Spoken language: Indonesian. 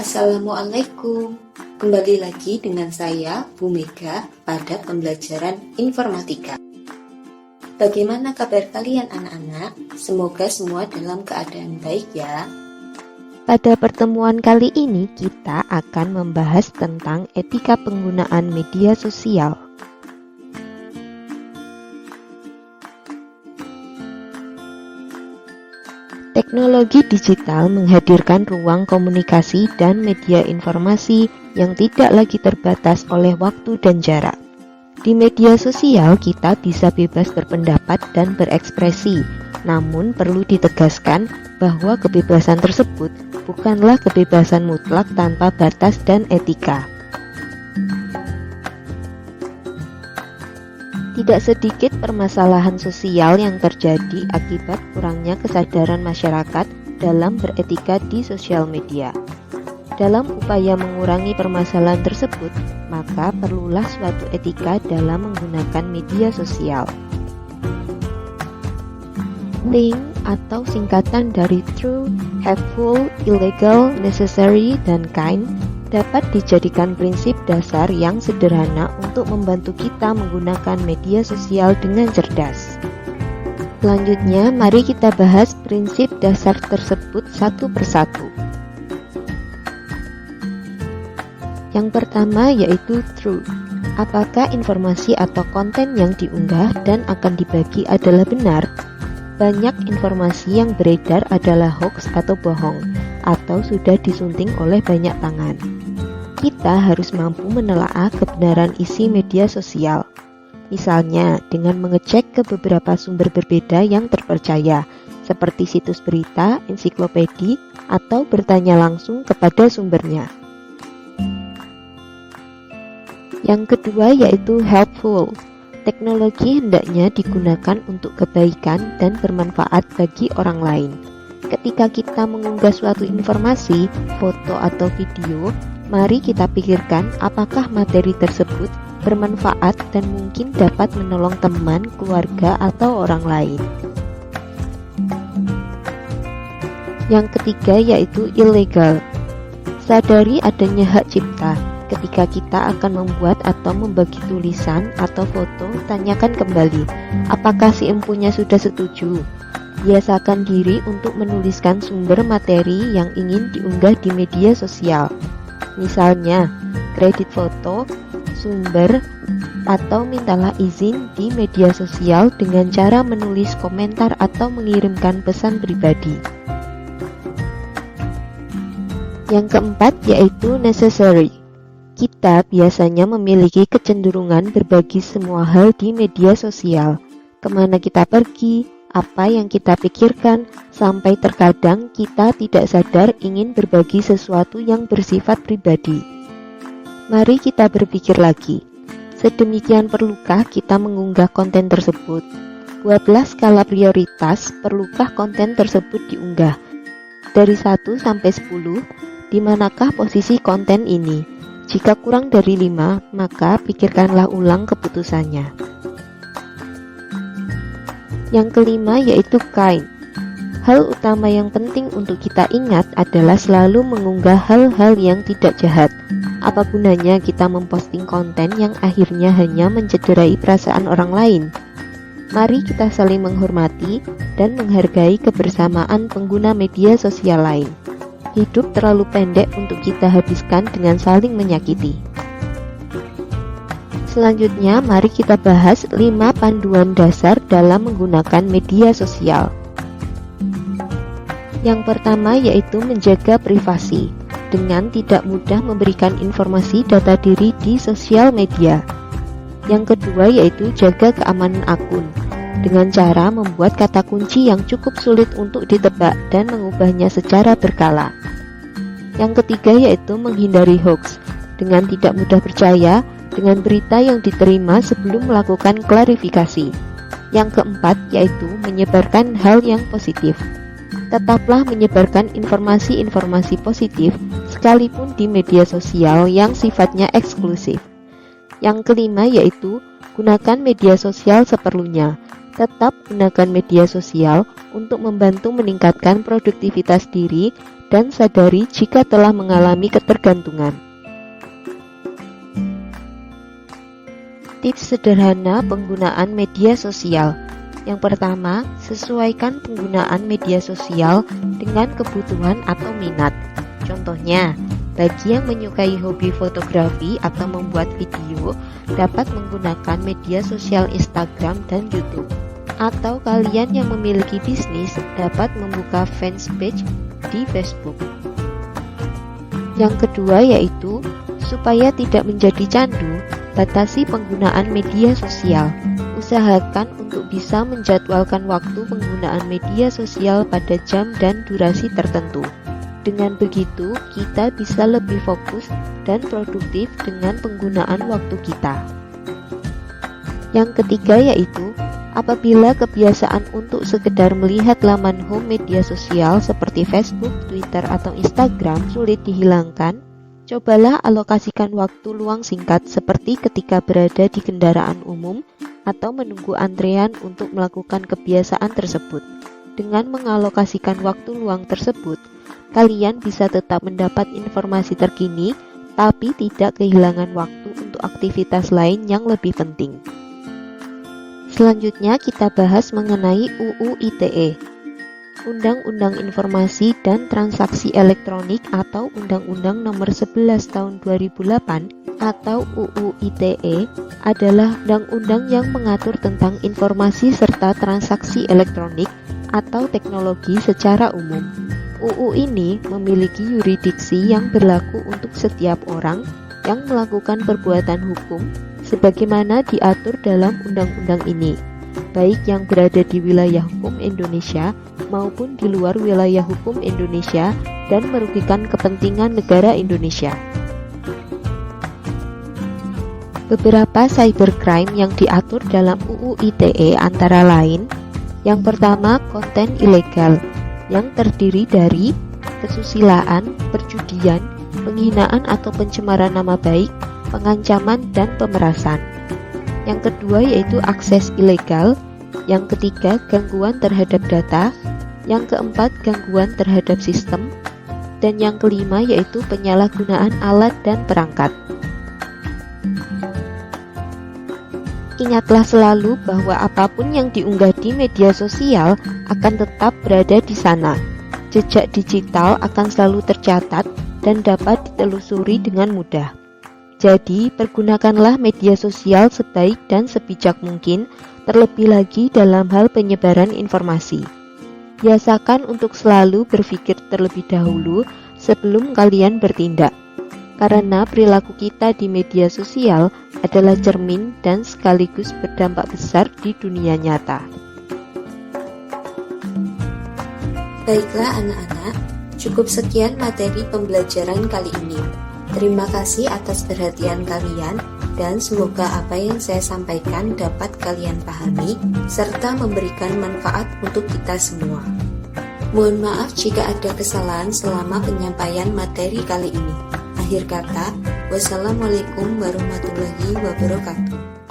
Assalamualaikum. Kembali lagi dengan saya, Bu Mega, pada pembelajaran informatika. Bagaimana kabar kalian anak-anak? Semoga semua dalam keadaan baik ya. Pada pertemuan kali ini kita akan membahas tentang etika penggunaan media sosial. Teknologi digital menghadirkan ruang komunikasi dan media informasi yang tidak lagi terbatas oleh waktu dan jarak. Di media sosial kita bisa bebas berpendapat dan berekspresi, namun perlu ditegaskan bahwa kebebasan tersebut bukanlah kebebasan mutlak tanpa batas dan etika. Tidak sedikit permasalahan sosial yang terjadi akibat kurangnya kesadaran masyarakat dalam beretika di sosial media. Dalam upaya mengurangi permasalahan tersebut, maka perlulah suatu etika dalam menggunakan media sosial. Link atau singkatan dari true, helpful, illegal, necessary, dan kind dapat dijadikan prinsip dasar yang sederhana untuk membantu kita menggunakan media sosial dengan cerdas. Selanjutnya, mari kita bahas prinsip dasar tersebut satu persatu. Yang pertama yaitu true. Apakah informasi atau konten yang diunggah dan akan dibagi adalah benar? Banyak informasi yang beredar adalah hoax atau bohong, atau sudah disunting oleh banyak tangan. Kita harus mampu menelaah kebenaran isi media sosial. Misalnya, dengan mengecek ke beberapa sumber berbeda yang terpercaya, seperti situs berita, ensiklopedi, atau bertanya langsung kepada sumbernya. Yang kedua yaitu helpful. Teknologi hendaknya digunakan untuk kebaikan dan bermanfaat bagi orang lain. Ketika kita mengunggah suatu informasi, foto atau video, mari kita pikirkan apakah materi tersebut bermanfaat dan mungkin dapat menolong teman, keluarga, atau orang lain. Yang ketiga yaitu illegal. Sadari adanya hak cipta. Ketika kita akan membuat atau membagi tulisan atau foto, tanyakan kembali, apakah si empunya sudah setuju? Biasakan diri untuk menuliskan sumber materi yang ingin diunggah di media sosial. Misalnya, kredit foto, sumber, atau mintalah izin di media sosial dengan cara menulis komentar atau mengirimkan pesan pribadi. Yang keempat yaitu necessary. Kita biasanya memiliki kecenderungan berbagi semua hal di media sosial. Kemana kita pergi, apa yang kita pikirkan, sampai terkadang kita tidak sadar ingin berbagi sesuatu yang bersifat pribadi. Mari kita berpikir lagi, sedemikian perlukah kita mengunggah konten tersebut? Buatlah skala prioritas, perlukah konten tersebut diunggah? Dari 1 sampai 10, di manakah posisi konten ini? Jika kurang dari 5, maka pikirkanlah ulang keputusannya. Yang kelima yaitu kind. Hal utama yang penting untuk kita ingat adalah selalu mengunggah hal-hal yang tidak jahat. Apa gunanya kita memposting konten yang akhirnya hanya mencederai perasaan orang lain? Mari kita saling menghormati dan menghargai kebersamaan pengguna media sosial lain. Hidup terlalu pendek untuk kita habiskan dengan saling menyakiti. Selanjutnya, mari kita bahas 5 panduan dasar dalam menggunakan media sosial. Yang pertama yaitu menjaga privasi, dengan tidak mudah memberikan informasi data diri di sosial media. Yang kedua yaitu jaga keamanan akun, dengan cara membuat kata kunci yang cukup sulit untuk ditebak dan mengubahnya secara berkala. Yang ketiga yaitu menghindari hoax, dengan tidak mudah percaya dengan berita yang diterima sebelum melakukan klarifikasi. Yang keempat yaitu menyebarkan hal yang positif. Tetaplah menyebarkan informasi-informasi positif sekalipun di media sosial yang sifatnya eksklusif. Yang kelima yaitu gunakan media sosial seperlunya. Tetap gunakan media sosial untuk membantu meningkatkan produktivitas diri dan sadari jika telah mengalami ketergantungan. Tips sederhana penggunaan media sosial. Yang pertama, sesuaikan penggunaan media sosial dengan kebutuhan atau minat. Contohnya, bagi yang menyukai hobi fotografi atau membuat video, dapat menggunakan media sosial Instagram dan YouTube. Atau kalian yang memiliki bisnis dapat membuka fanpage di Facebook. Yang kedua yaitu, supaya tidak menjadi candu, batasi penggunaan media sosial. Usahakan untuk bisa menjadwalkan waktu penggunaan media sosial pada jam dan durasi tertentu. Dengan begitu, kita bisa lebih fokus dan produktif dengan penggunaan waktu kita. Yang ketiga yaitu, apabila kebiasaan untuk sekedar melihat laman home media sosial seperti Facebook, Twitter, atau Instagram sulit dihilangkan, cobalah alokasikan waktu luang singkat seperti ketika berada di kendaraan umum atau menunggu antrean untuk melakukan kebiasaan tersebut. Dengan mengalokasikan waktu luang tersebut, kalian bisa tetap mendapat informasi terkini, tapi tidak kehilangan waktu untuk aktivitas lain yang lebih penting. Selanjutnya kita bahas mengenai UU ITE, Undang-Undang Informasi dan Transaksi Elektronik atau Undang-Undang Nomor 11 Tahun 2008 atau UU ITE adalah undang-undang yang mengatur tentang informasi serta transaksi elektronik atau teknologi secara umum. UU ini memiliki yurisdiksi yang berlaku untuk setiap orang yang melakukan perbuatan hukum sebagaimana diatur dalam undang-undang ini, baik yang berada di wilayah hukum Indonesia maupun di luar wilayah hukum Indonesia dan merugikan kepentingan negara Indonesia. Beberapa cybercrime yang diatur dalam UU ITE antara lain, yang pertama konten ilegal, yang terdiri dari kesusilaan, perjudian, penghinaan atau pencemaran nama baik, pengancaman, dan pemerasan. Yang kedua yaitu akses ilegal, yang ketiga gangguan terhadap data, yang keempat gangguan terhadap sistem, dan yang kelima yaitu penyalahgunaan alat dan perangkat. Ingatlah selalu bahwa apapun yang diunggah di media sosial akan tetap berada di sana. Jejak digital akan selalu tercatat dan dapat ditelusuri dengan mudah. Jadi, pergunakanlah media sosial sebaik dan sebijak mungkin, terlebih lagi dalam hal penyebaran informasi. Biasakan untuk selalu berpikir terlebih dahulu sebelum kalian bertindak. Karena perilaku kita di media sosial adalah cermin dan sekaligus berdampak besar di dunia nyata. Baiklah anak-anak, cukup sekian materi pembelajaran kali ini. Terima kasih atas perhatian kalian dan semoga apa yang saya sampaikan dapat kalian pahami serta memberikan manfaat untuk kita semua. Mohon maaf jika ada kesalahan selama penyampaian materi kali ini. Akhir kata, wassalamualaikum warahmatullahi wabarakatuh.